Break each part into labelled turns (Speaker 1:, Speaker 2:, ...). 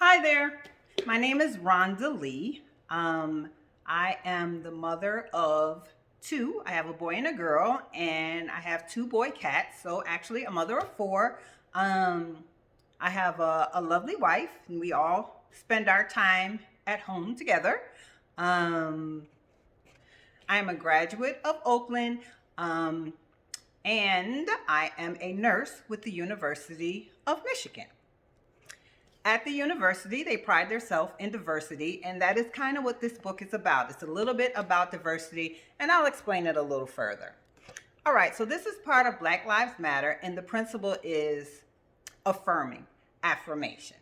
Speaker 1: Hi there. My name is Rhonda Lee. I am the mother of two. I have a boy and a girl, and I have two boy cats. So, actually, a mother of four. Um, I have a lovely wife, and we all spend our time at home together. Um, I am a graduate of Oakland, um, and I am a nurse with the University of Michigan. At the university, they pride themselves in diversity, and that is kind of what this book is about. It's a little bit about diversity, and I'll explain it a little further. All right, so this is part of Black Lives Matter, and the principle is affirming, affirmation.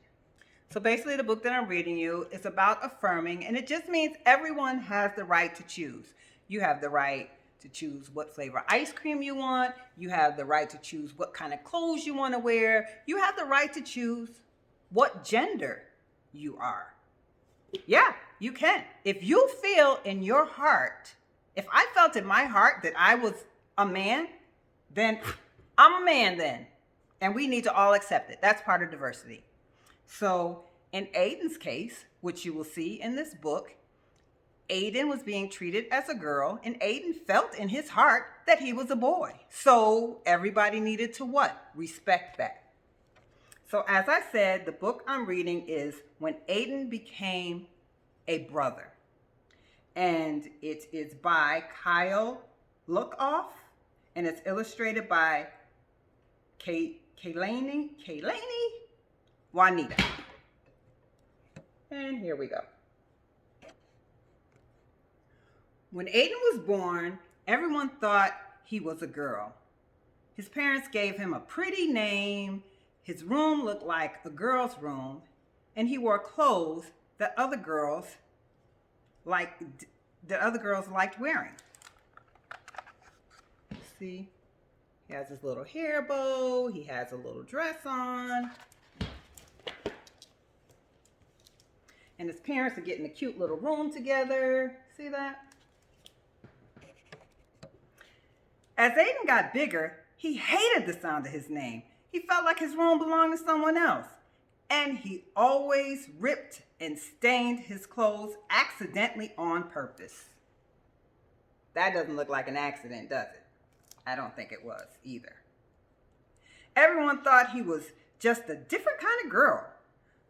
Speaker 1: So basically, the book that I'm reading you is about affirming, and it just means everyone has the right to choose. You have the right to choose what flavor ice cream you want. You have the right to choose what kind of clothes you want to wear. You have the right to choose what gender you are. Yeah, you can. If you feel in your heart, if I felt in my heart that I was a man, then I'm a man then. And we need to all accept it. That's part of diversity. So in Aidan's case, which you will see in this book, Aidan was being treated as a girl, and Aidan felt in his heart that he was a boy. So everybody needed to what? Respect that. So as I said, the book I'm reading is When Aidan Became a Brother. And it is by Kyle Lookoff, and it's illustrated by Kaylani Juanita. And here we go. When Aidan was born, everyone thought he was a girl. His parents gave him a pretty name. His room looked like a girl's room, and he wore clothes that other girls liked wearing. See, he has his little hair bow, he has a little dress on, and his parents are getting a cute little room together. See that? As Aidan got bigger, he hated the sound of his name. He felt like his room belonged to someone else. And he always ripped and stained his clothes accidentally on purpose. That doesn't look like an accident, does it? I don't think it was either. Everyone thought he was just a different kind of girl.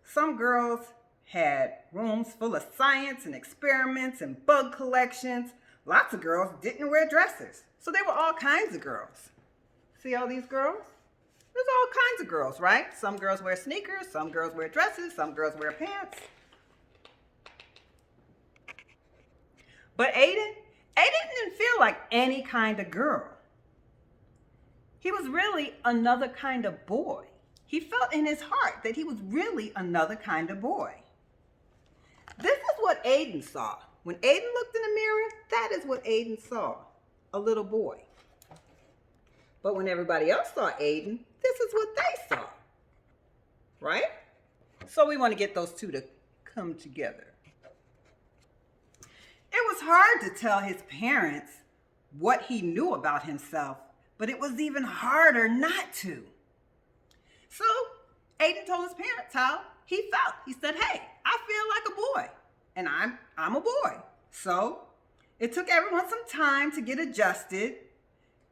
Speaker 1: Some girls had rooms full of science and experiments and bug collections. Lots of girls didn't wear dresses. So they were all kinds of girls. See all these girls? There's all kinds of girls, right? Some girls wear sneakers, some girls wear dresses, some girls wear pants. But Aidan didn't feel like any kind of girl. He was really another kind of boy. He felt in his heart that he was really another kind of boy. This is what Aidan saw. When Aidan looked in the mirror, that is what Aidan saw, a little boy. But when everybody else saw Aidan, this is what they saw, right? So we want to get those two to come together. It was hard to tell his parents what he knew about himself, but it was even harder not to. So Aidan told his parents how he felt. He said, hey, I feel like a boy, and I'm a boy. So it took everyone some time to get adjusted,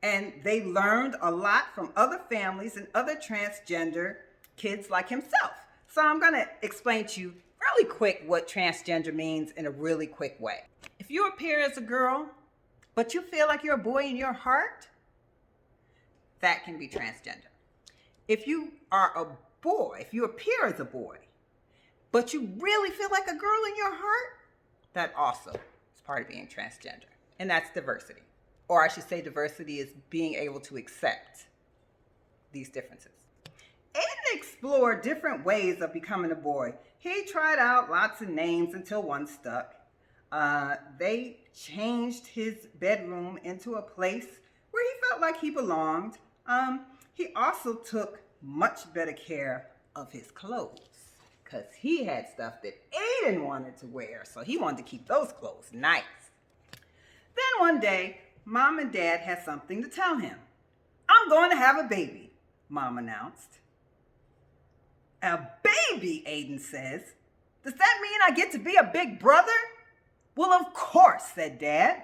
Speaker 1: and they learned a lot from other families and other transgender kids like himself. So I'm going to explain to you really quick what transgender means in a really quick way. If you appear as a girl, but you feel like you're a boy in your heart, that can be transgender. If you are a boy, if you appear as a boy, but you really feel like a girl in your heart, that also is part of being transgender. And that's diversity. Or I should say diversity is being able to accept these differences. Aidan explored different ways of becoming a boy. He tried out lots of names until one stuck. They changed his bedroom into a place where he felt like he belonged. He also took much better care of his clothes because he had stuff that Aidan wanted to wear, so he wanted to keep those clothes nice. Then one day, Mom and Dad had something to tell him. I'm going to have a baby, Mom announced. A baby, Aidan says. Does that mean I get to be a big brother? Well, of course, said Dad.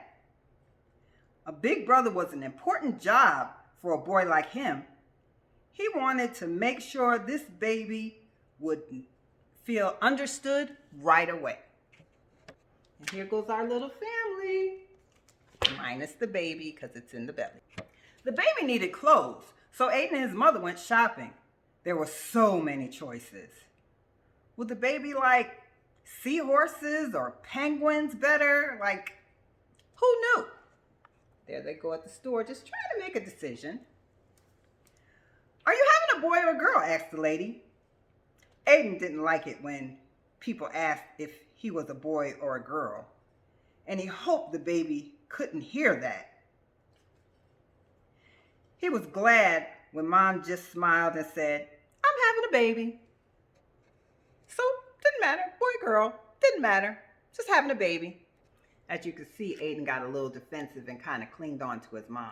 Speaker 1: A big brother was an important job for a boy like him. He wanted to make sure this baby would feel understood right away. And here goes our little family, minus the baby because it's in the belly. The baby needed clothes, so Aidan and his mother went shopping. There were so many choices. Would the baby like seahorses or penguins better? Like, who knew? There they go at the store, just trying to make a decision. Are you having a boy or a girl? Asked the lady. Aidan didn't like it when people asked if he was a boy or a girl, and he hoped the baby couldn't hear that. He was glad when Mom just smiled and said, I'm having a baby. So, didn't matter, boy, girl, didn't matter, just having a baby. As you can see, Aidan got a little defensive and kind of clinged on to his mom.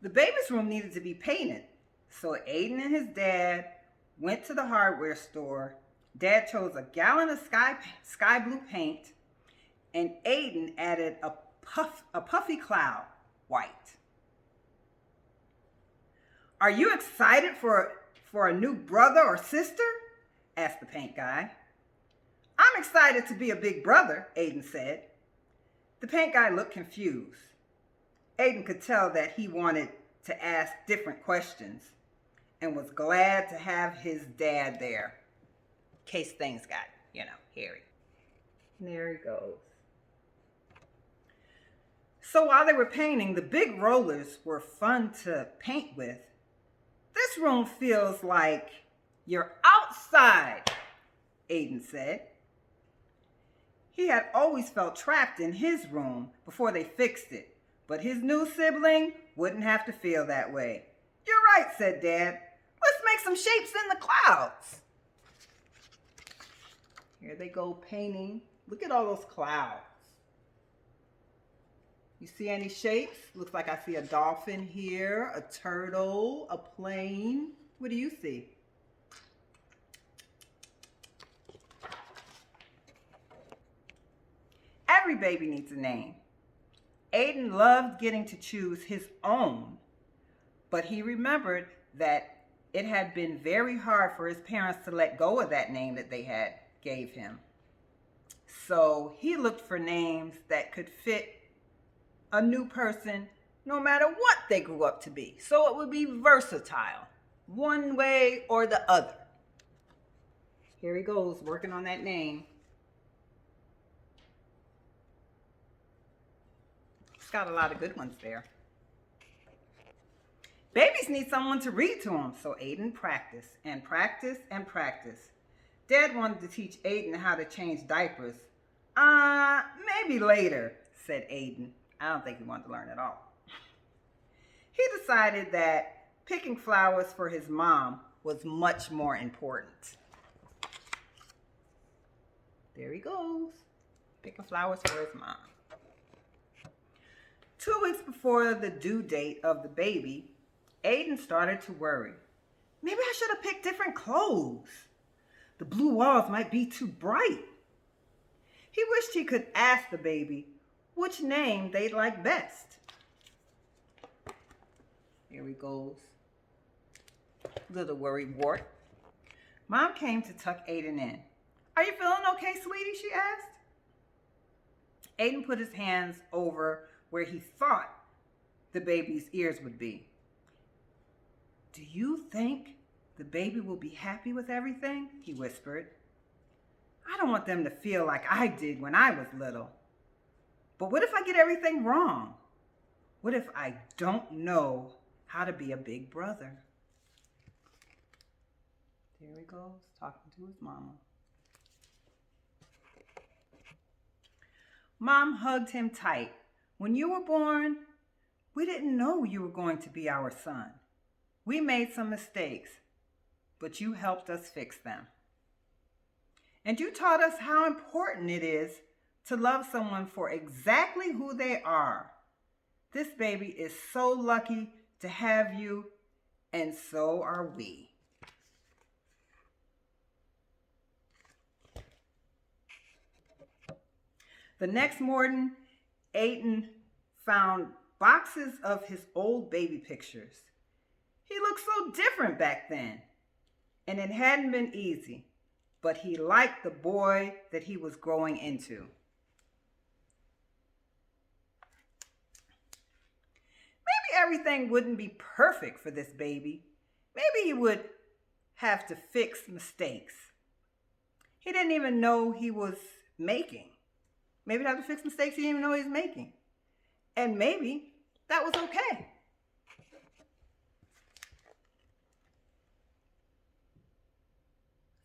Speaker 1: The baby's room needed to be painted, so Aidan and his dad went to the hardware store. Dad chose a gallon of sky blue paint, and Aidan added a puffy cloud, white. Are you excited for a new brother or sister? Asked the paint guy. I'm excited to be a big brother, Aidan said. The paint guy looked confused. Aidan could tell that he wanted to ask different questions and was glad to have his dad there in case things got, hairy. And there he goes. So while they were painting, the big rollers were fun to paint with. This room feels like you're outside, Aidan said. He had always felt trapped in his room before they fixed it, but his new sibling wouldn't have to feel that way. You're right, said Dad. Let's make some shapes in the clouds. Here they go painting. Look at all those clouds. You see any shapes? Looks like I see a dolphin here, a turtle, a plane. What do you see? Every baby needs a name. Aidan loved getting to choose his own, but he remembered that it had been very hard for his parents to let go of that name that they had gave him. So he looked for names that could fit a new person no matter what they grew up to be. So it would be versatile, one way or the other. Here he goes, working on that name. He's got a lot of good ones there. Babies need someone to read to them, so Aidan practiced and practiced and practiced. Dad wanted to teach Aidan how to change diapers. Maybe later, said Aidan. I don't think he wanted to learn at all. He decided that picking flowers for his mom was much more important. There he goes, picking flowers for his mom. 2 weeks before the due date of the baby, Aidan started to worry. Maybe I should have picked different clothes. The blue walls might be too bright. He wished he could ask the baby which name they'd like best. Here he goes. Little worrywart. Mom came to tuck Aidan in. Are you feeling okay, sweetie? She asked. Aidan put his hands over where he thought the baby's ears would be. Do you think the baby will be happy with everything? He whispered. I don't want them to feel like I did when I was little. But what if I get everything wrong? What if I don't know how to be a big brother? There he goes, talking to his mama. Mom hugged him tight. When you were born, we didn't know you were going to be our son. We made some mistakes, but you helped us fix them. And you taught us how important it is to love someone for exactly who they are. This baby is so lucky to have you, and so are we. The next morning, Aidan found boxes of his old baby pictures. He looked so different back then, and it hadn't been easy, but he liked the boy that he was growing into. Maybe everything wouldn't be perfect for this baby. Maybe he would have to fix mistakes he didn't even know he was making. Maybe he'd have to fix mistakes he didn't even know he was making. And maybe that was okay.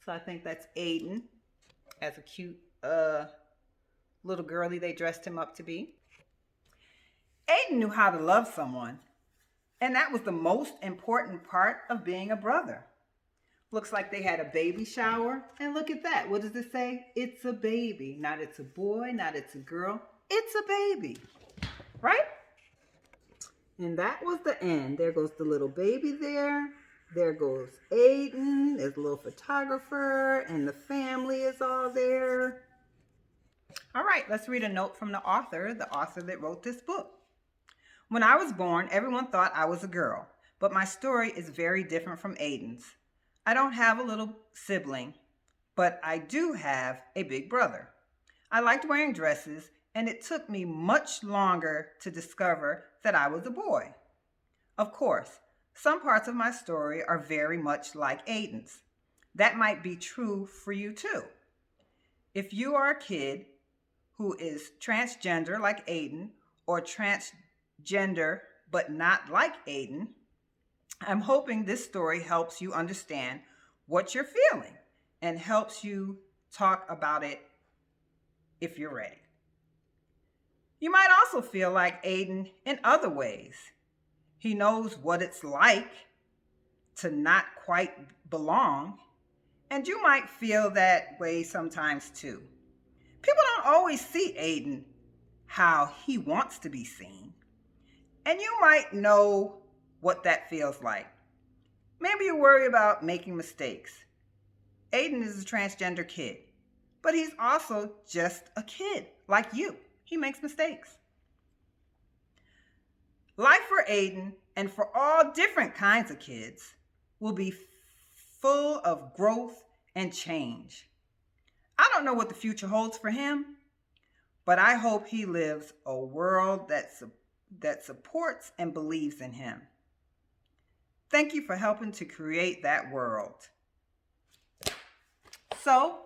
Speaker 1: So I think that's Aidan as a cute little girly they dressed him up to be. Aidan knew how to love someone, and that was the most important part of being a brother. Looks like they had a baby shower, and look at that. What does it say? It's a baby. Not it's a boy, not it's a girl. It's a baby, right? And that was the end. There goes the little baby there. There goes Aidan. There's a little photographer, and the family is all there. All right, let's read a note from the author that wrote this book. When I was born, everyone thought I was a girl, but my story is very different from Aidan's. I don't have a little sibling, but I do have a big brother. I liked wearing dresses, and it took me much longer to discover that I was a boy. Of course, some parts of my story are very much like Aidan's. That might be true for you too. If you are a kid who is transgender like Aidan, or transgender but not like Aidan, I'm hoping this story helps you understand what you're feeling and helps you talk about it if you're ready. You might also feel like Aidan in other ways. He knows what it's like to not quite belong, and you might feel that way sometimes too. People don't always see Aidan how he wants to be seen, and you might know what that feels like. Maybe you worry about making mistakes. Aidan is a transgender kid, but he's also just a kid like you. He makes mistakes. Life for Aidan and for all different kinds of kids will be full of growth and change. I don't know what the future holds for him, but I hope he lives a world that supports and believes in him. Thank you for helping to create that world. So,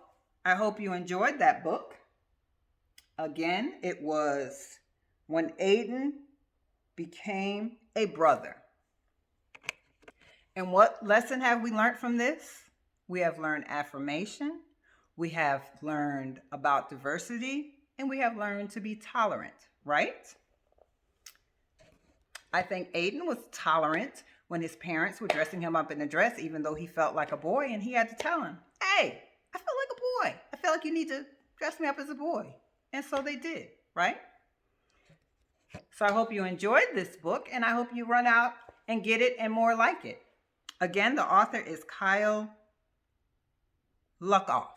Speaker 1: I hope you enjoyed that book. Again, it was When Aidan Became a Brother. And what lesson have we learned from this? We have learned affirmation, we have learned about diversity, and we have learned to be tolerant, right? I think Aidan was tolerant when his parents were dressing him up in a dress, even though he felt like a boy, and he had to tell him, hey, I feel like a boy. I feel like you need to dress me up as a boy. And so they did, right? So I hope you enjoyed this book, and I hope you run out and get it and more like it. Again, the author is Kyle Luckoff.